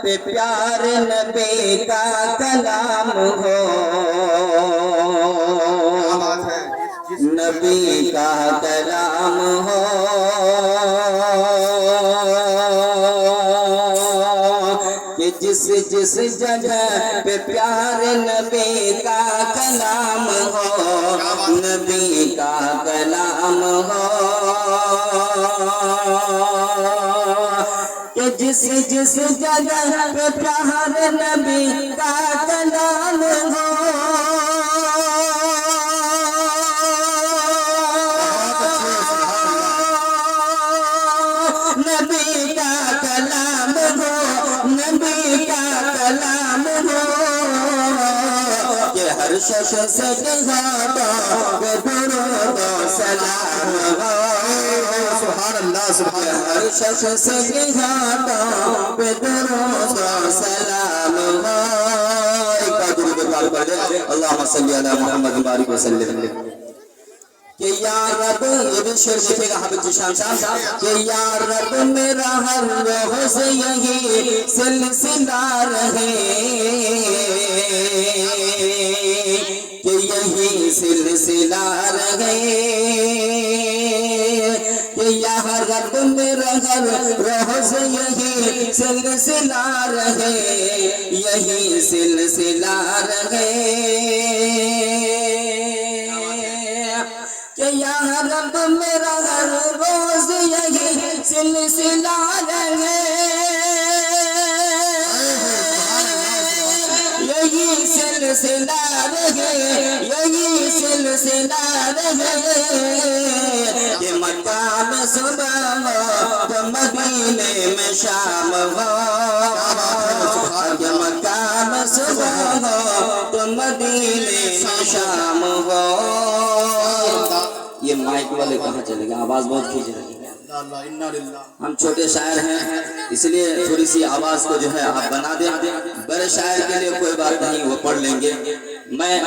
पे प्यार नबी का कलाम हो, नबी का कलाम हो। कि जिस जिस जगह पे प्यार नबी का कलाम हो, नबी का कलाम हो। कि जिस जिस जगह पे प्यार नबी का कलाम हो, नबी का कलाम हो, नबी का कलाम हो। कि हर शख्स से दुरूद और सलाम हो। सुभान अल्लाह, सुभान अल्लाह। हर शख्स से पे दुरूद और सलाम हो। एक दुरूद पाक पढ़ दे, अल्लाहुम्मा सल्ली अला मुहम्मद बारिक वसल्लम। कि या रब, ये भी शेर लिखेगा हाफिज जीशान साहब। कि या रब मेरा हर रोह से यही सिलसिला रहे, कि यही सिलसिला रहे। कि या रब मेरा हर रोह से यही सिलसिला रहे, यही सिलसिला रहे। कि या रब मेरा हर रोज यही सिलसिला रहे, यही सिलसिला रहे, यही सिलसिला रहे। कि मक्का में सुबह हो तो मदीने में शाम हो, कि मक्का में सुबह हो तो मदीने में शाम हो। ये माइक वाले कहाँ चले गए, आवाज बहुत खींच रही है। हम छोटे शायर हैं, इसलिए थोड़ी सी आवाज को जो है आप बना दें। बड़े शायर के लिए कोई बात नहीं, वो पढ़ लेंगे। मैं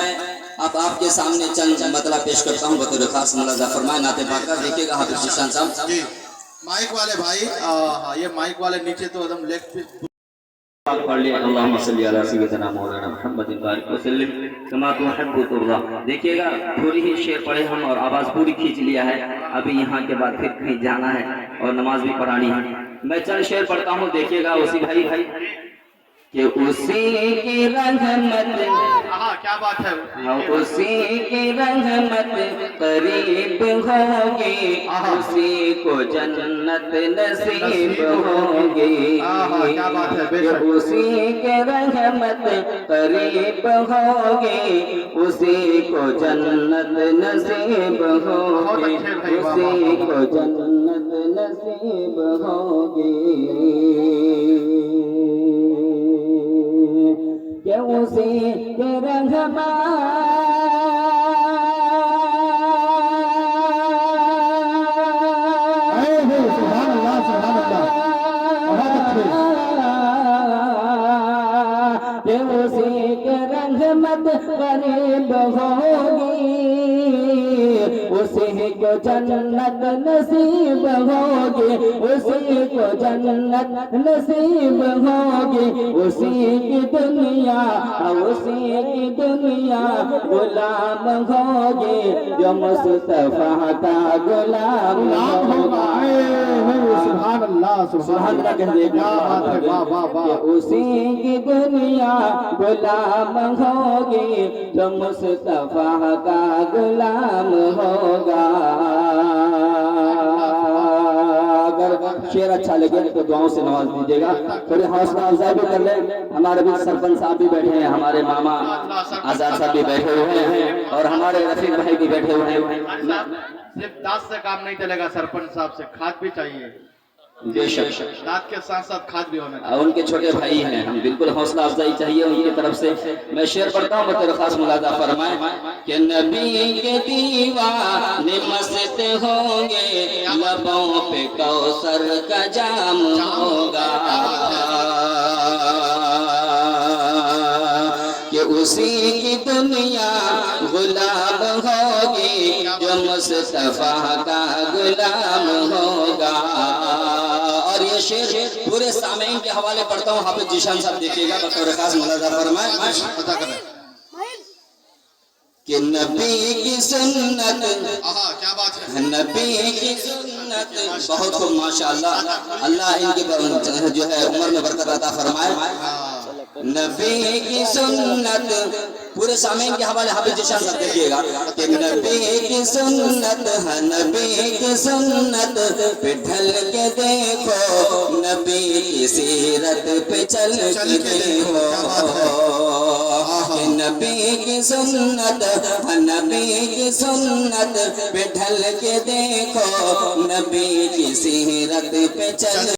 अब आपके सामने चंद मतलब पेश करता हूँ बतौर खास। मुलाजा फरमाए नाते पाका। देखिएगा हाफिज जीशान साहब जी। माइक वाले भाई, हाँ ये माइक वाले नीचे तो एकदम लेग पे पढ़ लिया। अल्लाहुम्मा सल्ली अला सय्यिदिना मौलाना मुहम्मदिन बारिक वसल्लम कमा तुहिब्बु तुर्रा। देखिएगा थोड़ी ही शेर पढ़े हम और आवाज़ पूरी खींच लिया है। अभी यहाँ के बाद फिर कहीं जाना है और नमाज भी पढ़ानी है। मैं चंद शेर पढ़ता हूँ, देखिएगा। उसी भाई कि उसी की रहमत, क्या बात है, उसी की रहमत करीब होगी, उसी को जन्नत नसीब होगी। क्या बात है, उसी के रहमत करीब होगी, उसी को जन्नत नसीब होगी, उसी को जन्नत नसीब होगी। कि उसी के रहमत करीब होगी, उसी को जन्नत नसीब होगी, उसी को जन्नत नसीब होगी। उसी की दुनिया, उसी की दुनिया गुलाम होगी, जो मुस्तफा का गुलाम होगा। सुभान अल्लाह, सुभान अल्लाह कह देगा। वाह वाह वाह। उसी की दुनिया गुलाम होगी, जो मुस्तफा का गुलाम होगा। अगर शेर अच्छा लगे तो दुआओं से नवाज दीजिएगा। थोड़ी हौसला अफजाई भी कर ले। हमारे भी सरपंच साहब भी बैठे हैं, हमारे मामा आजाद साहब भी बैठे हुए हैं और हमारे रफीक भाई भी बैठे हुए हैं। सिर्फ दांत से काम नहीं चलेगा, सरपंच साहब से खाद भी चाहिए। बेशक दांत के साथ साथ खाद भी होना चाहिए। उनके छोटे भाई हैं, हम बिल्कुल हौसला अफजाई चाहिए उनकी तरफ से। मैं शेर पढ़ता हूँ, बतौर खास मुलाजा फरमाए कि नबी के दीवाने मस्त होंगे, लबों पे कौसर का जाम होगा। कि उसी की दुनिया गुलाम होगी, जो मुस्तफा का गुलाम होगा। और ये शेर पूरे सामीन के हवाले पढ़ता हूँ, हाफिज जीशान साहब देखिएगा बतौर खास मुलाजा फरमाए पता कर रहे हैं। कि नबी की सुन्नत, क्या बात है। नबी की सुन्नत बहुत खूब माशाअल्लाह, अल्लाह इनकी जो है उम्र में बरकत अता फरमाए। नबी की सुन्नत पूरे सामीन के हवाले हाफिज जीशान साहब देखिएगा कि नबी की सुन्नत है, नबी की सुन्नत पे ढल के देखो, नबी की सीरत पे चल के देखो, नबी की सुन्नत है, नबी की सुन्नत पे ढल के देखो, नबी की सीरत पे चल